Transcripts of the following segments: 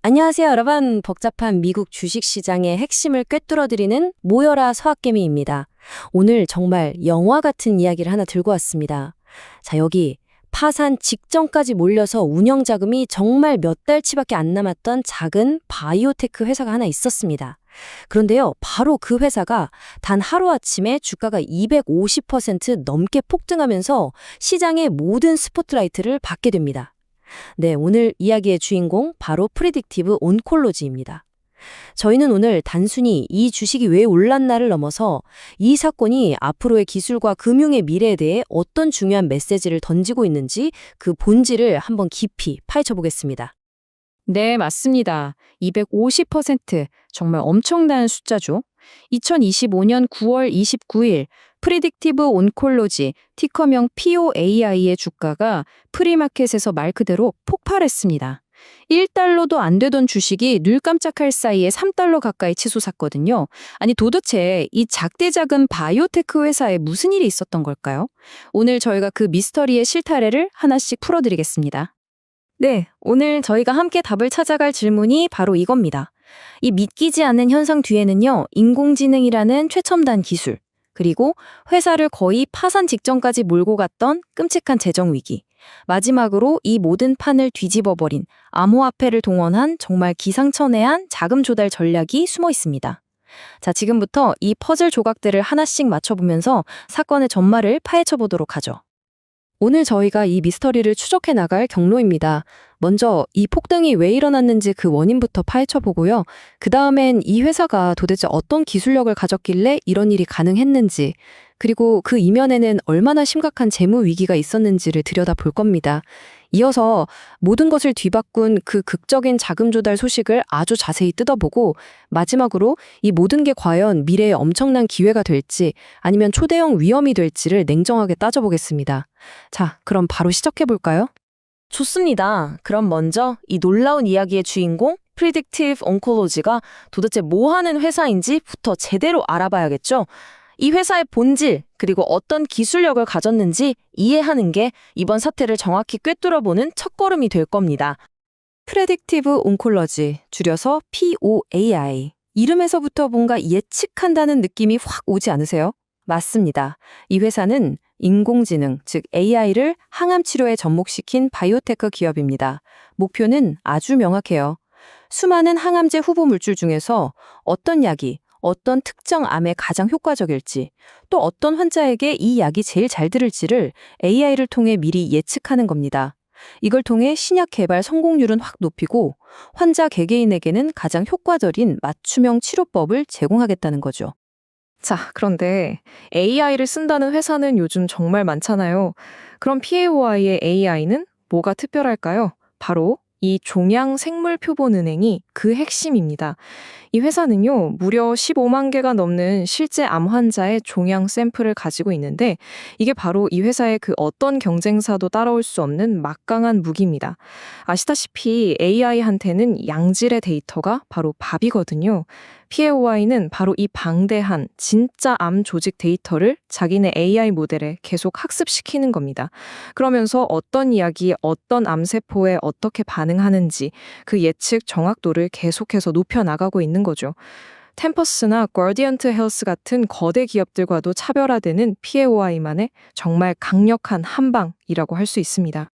안녕하세요, 여러분. 복잡한 미국 주식시장의 핵심을 꿰뚫어드리는 모여라 서학개미입니다. 오늘 정말 영화 같은 이야기를 하나 들고 왔습니다. 자, 여기 파산 직전까지 몰려서 운영 자금이 정말 몇 달치밖에 안 남았던 작은 바이오테크 회사가 하나 있었습니다. 그런데요, 바로 그 회사가 단 하루아침에 주가가 250% 넘게 폭등하면서 시장의 모든 스포트라이트를 받게 됩니다. 네, 오늘 이야기의 주인공 바로 프리딕티브 온콜로지입니다. 저희는 오늘 단순히 이 주식이 왜 올랐나를 넘어서 이 사건이 앞으로의 기술과 금융의 미래에 대해 어떤 중요한 메시지를 던지고 있는지 그 본질을 한번 깊이 파헤쳐 보겠습니다. 네, 맞습니다. 250% 정말 엄청난 숫자죠. 2025년 9월 29일 프리딕티브 온콜로지 티커명 POAI의 주가가 프리마켓에서 말 그대로 폭발했습니다. 1달러도 안 되던 주식이 눈 깜짝할 사이에 3달러 가까이 치솟았거든요. 아니 도대체 이 작대작은 바이오테크 회사에 무슨 일이 있었던 걸까요? 오늘 저희가 그 미스터리의 실타래를 하나씩 풀어드리겠습니다. 네, 오늘 저희가 함께 답을 찾아갈 질문이 바로 이겁니다. 이 믿기지 않는 현상 뒤에는요, 인공지능이라는 최첨단 기술, 그리고 회사를 거의 파산 직전까지 몰고 갔던 끔찍한 재정 위기, 마지막으로 이 모든 판을 뒤집어버린 암호화폐를 동원한 정말 기상천외한 자금 조달 전략이 숨어 있습니다. 자, 지금부터 이 퍼즐 조각들을 하나씩 맞춰보면서 사건의 전말을 파헤쳐 보도록 하죠. 오늘 저희가 이 미스터리를 추적해 나갈 경로입니다. 먼저 이 폭등이 왜 일어났는지 그 원인부터 파헤쳐 보고요. 그 다음엔 이 회사가 도대체 어떤 기술력을 가졌길래 이런 일이 가능했는지, 그리고 그 이면에는 얼마나 심각한 재무 위기가 있었는지를 들여다볼 겁니다. 이어서 모든 것을 뒤바꾼 그 극적인 자금 조달 소식을 아주 자세히 뜯어보고 마지막으로 이 모든 게 과연 미래의 엄청난 기회가 될지 아니면 초대형 위험이 될지를 냉정하게 따져보겠습니다. 자, 그럼 바로 시작해볼까요? 좋습니다. 그럼 먼저 이 놀라운 이야기의 주인공 프리딕티브 온콜로지가 도대체 뭐 하는 회사인지부터 제대로 알아봐야겠죠? 이 회사의 본질, 그리고 어떤 기술력을 가졌는지 이해하는 게 이번 사태를 정확히 꿰뚫어보는 첫걸음이 될 겁니다. 프레딕티브 온콜로지, 줄여서 POAI. 이름에서부터 뭔가 예측한다는 느낌이 확 오지 않으세요? 맞습니다. 이 회사는 인공지능, 즉 AI를 항암 치료에 접목시킨 바이오테크 기업입니다. 목표는 아주 명확해요. 수많은 항암제 후보 물질 중에서 어떤 약이 어떤 특정 암에 가장 효과적일지, 또 어떤 환자에게 이 약이 제일 잘 들을지를 AI를 통해 미리 예측하는 겁니다. 이걸 통해 신약 개발 성공률은 확 높이고 환자 개개인에게는 가장 효과적인 맞춤형 치료법을 제공하겠다는 거죠. 자, 그런데 AI를 쓴다는 회사는 요즘 정말 많잖아요. 그럼 PAOI의 AI는 뭐가 특별할까요? 바로 이 종양생물표본은행이 그 핵심입니다. 이 회사는요, 무려 15만 개가 넘는 실제 암 환자의 종양 샘플을 가지고 있는데 이게 바로 이 회사의 그 어떤 경쟁사도 따라올 수 없는 막강한 무기입니다. 아시다시피 AI한테는 양질의 데이터가 바로 밥이거든요. PAOI는 바로 이 방대한 진짜 암 조직 데이터를 자기네 AI 모델에 계속 학습시키는 겁니다. 그러면서 어떤 이야기에 어떤 암세포에 어떻게 반응하는지 그 예측 정확도를 계속해서 높여나가고 있는 거죠. 템퍼스나 거디언트 헬스 같은 거대 기업들과도 차별화되는 PAOI만의 정말 강력한 한방이라고 할 수 있습니다.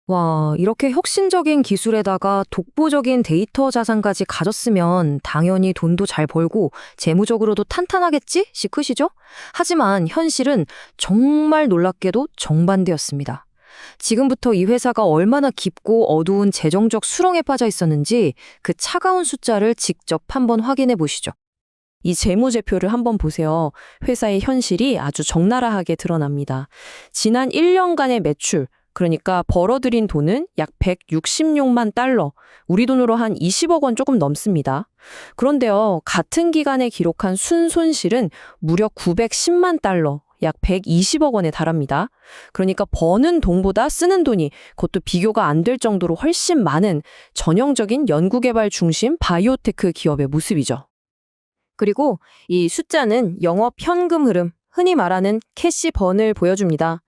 와, 이렇게 혁신적인 기술에다가 독보적인 데이터 자산까지 가졌으면 당연히 돈도 잘 벌고 재무적으로도 탄탄하겠지? 싶으시죠? 하지만 현실은 정말 놀랍게도 정반대였습니다. 지금부터 이 회사가 얼마나 깊고 어두운 재정적 수렁에 빠져 있었는지 그 차가운 숫자를 직접 한번 확인해 보시죠. 이 재무제표를 한번 보세요. 회사의 현실이 아주 적나라하게 드러납니다. 지난 1년간의 매출, 그러니까 벌어들인 돈은 약 166만 달러, 우리 돈으로 한 20억 원 조금 넘습니다. 그런데요, 같은 기간에 기록한 순손실은 무려 910만 달러, 약 120억 원에 달합니다. 그러니까 버는 돈보다 쓰는 돈이 그것도 비교가 안 될 정도로 훨씬 많은 전형적인 연구개발 중심 바이오테크 기업의 모습이죠. 그리고 이 숫자는 영업 현금 흐름, 흔히 말하는 캐시 번을 보여줍니다.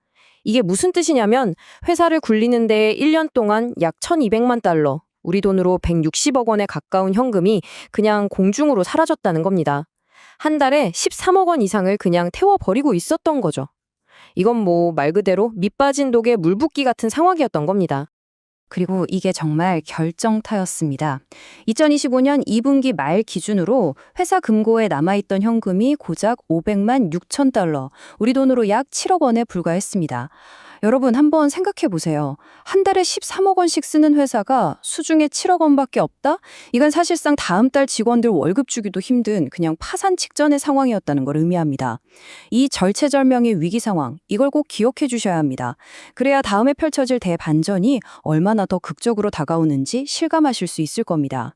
이게 무슨 뜻이냐면 회사를 굴리는 데 1년 동안 약 1,200만 달러, 우리 돈으로 160억 원에 가까운 현금이 그냥 공중으로 사라졌다는 겁니다. 한 달에 13억 원 이상을 그냥 태워버리고 있었던 거죠. 이건 뭐 말 그대로 밑 빠진 독에 물 붓기 같은 상황이었던 겁니다. 그리고 이게 정말 결정타였습니다. 2025년 2분기 말 기준으로 회사 금고에 남아있던 현금이 고작 500만 6천 달러, 우리 돈으로 약 7억 원에 불과했습니다. 여러분 한번 생각해 보세요. 한 달에 13억 원씩 쓰는 회사가 수중에 7억 원밖에 없다? 이건 사실상 다음 달 직원들 월급 주기도 힘든 그냥 파산 직전의 상황이었다는 걸 의미합니다. 이 절체절명의 위기 상황, 이걸 꼭 기억해 주셔야 합니다. 그래야 다음에 펼쳐질 대반전이 얼마나 더 극적으로 다가오는지 실감하실 수 있을 겁니다.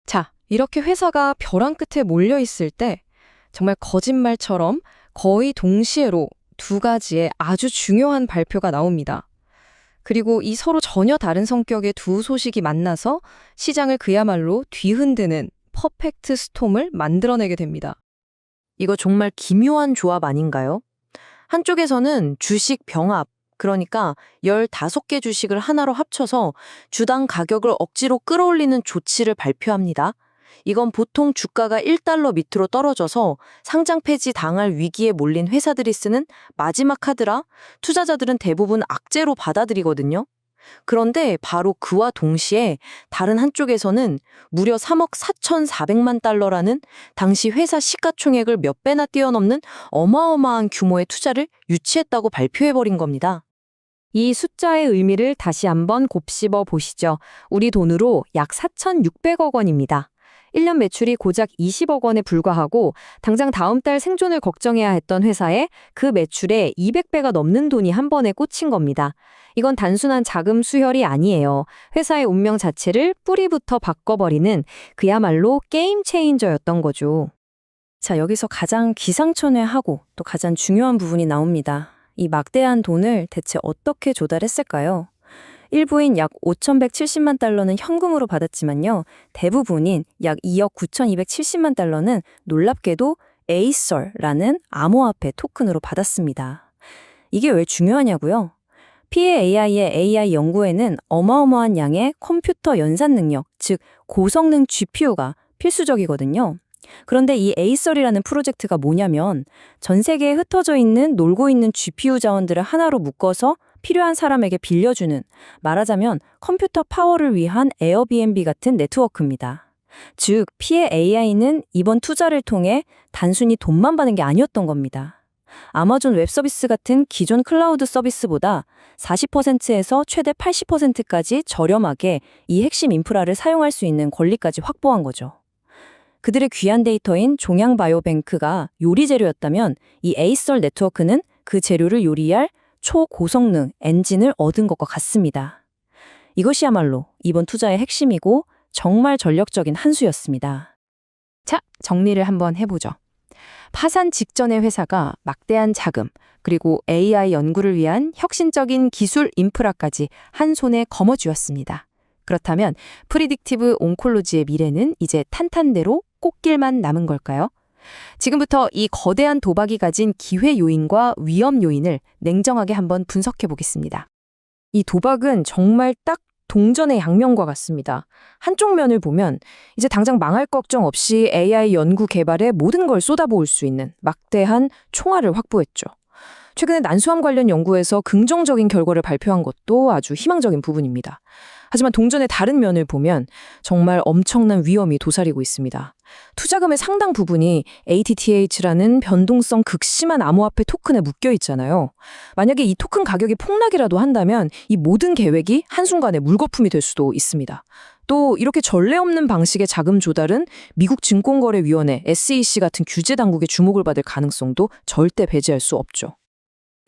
자, 이렇게 회사가 벼랑 끝에 몰려 있을 때 정말 거짓말처럼 거의 동시에로 두 가지의 아주 중요한 발표가 나옵니다. 그리고 이 서로 전혀 다른 성격의 두 소식이 만나서 시장을 그야말로 뒤흔드는 퍼펙트 스톰을 만들어내게 됩니다. 이거 정말 기묘한 조합 아닌가요? 한쪽에서는 주식 병합, 그러니까 15개 주식을 하나로 합쳐서 주당 가격을 억지로 끌어올리는 조치를 발표합니다. 이건 보통 주가가 1달러 밑으로 떨어져서 상장 폐지 당할 위기에 몰린 회사들이 쓰는 마지막 카드라 투자자들은 대부분 악재로 받아들이거든요. 그런데 바로 그와 동시에 다른 한쪽에서는 무려 3억 4,400만 달러라는 당시 회사 시가총액을 몇 배나 뛰어넘는 어마어마한 규모의 투자를 유치했다고 발표해버린 겁니다. 이 숫자의 의미를 다시 한번 곱씹어 보시죠. 우리 돈으로 약 4,600억 원입니다. 1년 매출이 고작 20억 원에 불과하고 당장 다음 달 생존을 걱정해야 했던 회사에 그 매출의 200배가 넘는 돈이 한 번에 꽂힌 겁니다. 이건 단순한 자금 수혈이 아니에요. 회사의 운명 자체를 뿌리부터 바꿔버리는 그야말로 게임 체인저였던 거죠. 자, 여기서 가장 기상천외하고 또 가장 중요한 부분이 나옵니다. 이 막대한 돈을 대체 어떻게 조달했을까요? 일부인 약 5,170만 달러는 현금으로 받았지만요. 대부분인 약 2억 9,270만 달러는 놀랍게도 에이설라는 암호화폐 토큰으로 받았습니다. 이게 왜 중요하냐고요? PAAI의 AI 연구에는 어마어마한 양의 컴퓨터 연산 능력, 즉 고성능 GPU가 필수적이거든요. 그런데 이 에이설이라는 프로젝트가 뭐냐면 전 세계에 흩어져 있는 놀고 있는 GPU 자원들을 하나로 묶어서 필요한 사람에게 빌려주는, 말하자면 컴퓨터 파워를 위한 에어비앤비 같은 네트워크입니다. 즉, 피해 AI는 이번 투자를 통해 단순히 돈만 받는 게 아니었던 겁니다. 아마존 웹서비스 같은 기존 클라우드 서비스보다 40%에서 최대 80%까지 저렴하게 이 핵심 인프라를 사용할 수 있는 권리까지 확보한 거죠. 그들의 귀한 데이터인 종양바이오뱅크가 요리 재료였다면 이 에이설 네트워크는 그 재료를 요리할 초고성능 엔진을 얻은 것과 같습니다. 이것이야말로 이번 투자의 핵심이고 정말 전력적인 한 수였습니다. 자, 정리를 한번 해보죠. 파산 직전의 회사가 막대한 자금, 그리고 AI 연구를 위한 혁신적인 기술 인프라까지 한 손에 거머쥐었습니다. 그렇다면 프리딕티브 온콜로지의 미래는 이제 탄탄대로 꽃길만 남은 걸까요? 지금부터 이 거대한 도박이 가진 기회 요인과 위험 요인을 냉정하게 한번 분석해 보겠습니다. 이 도박은 정말 딱 동전의 양면과 같습니다. 한쪽 면을 보면 이제 당장 망할 걱정 없이 AI 연구 개발에 모든 걸 쏟아부을 수 있는 막대한 총알을 확보했죠. 최근에 난수암 관련 연구에서 긍정적인 결과를 발표한 것도 아주 희망적인 부분입니다. 하지만 동전의 다른 면을 보면 정말 엄청난 위험이 도사리고 있습니다. 투자금의 상당 부분이 ATTH라는 변동성 극심한 암호화폐 토큰에 묶여 있잖아요. 만약에 이 토큰 가격이 폭락이라도 한다면 이 모든 계획이 한순간에 물거품이 될 수도 있습니다. 또 이렇게 전례 없는 방식의 자금 조달은 미국 증권거래위원회 SEC 같은 규제 당국의 주목을 받을 가능성도 절대 배제할 수 없죠.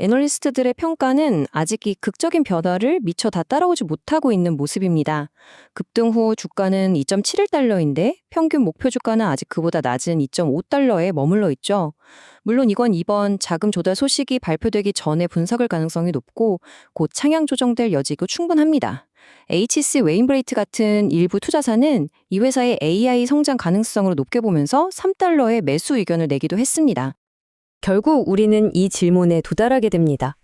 애널리스트들의 평가는 아직 이 극적인 변화를 미처 다 따라오지 못하고 있는 모습입니다. 급등 후 주가는 2.71달러인데 평균 목표 주가는 아직 그보다 낮은 2.5달러에 머물러 있죠. 물론 이건 이번 자금 조달 소식이 발표되기 전에 분석할 가능성이 높고 곧 창향 조정될 여지도 충분합니다. HC 웨인브레이트 같은 일부 투자사는 이 회사의 AI 성장 가능성으로 높게 보면서 3달러의 매수 의견을 내기도 했습니다. 결국 우리는 이 질문에 도달하게 됩니다.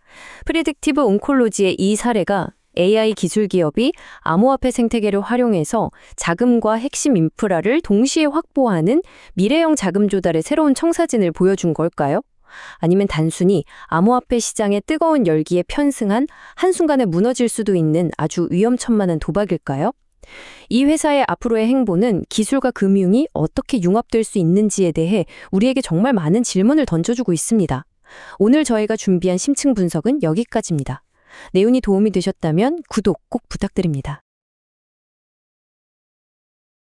프리딕티브 온콜로지의 이 사례가 AI 기술 기업이 암호화폐 생태계를 활용해서 자금과 핵심 인프라를 동시에 확보하는 미래형 자금 조달의 새로운 청사진을 보여준 걸까요? 아니면 단순히 암호화폐 시장의 뜨거운 열기에 편승한 한순간에 무너질 수도 있는 아주 위험천만한 도박일까요? 이 회사의 앞으로의 행보는 기술과 금융이 어떻게 융합될 수 있는지에 대해 우리에게 정말 많은 질문을 던져주고 있습니다. 오늘 저희가 준비한 심층 분석은 여기까지입니다. 내용이 도움이 되셨다면 구독 꼭 부탁드립니다.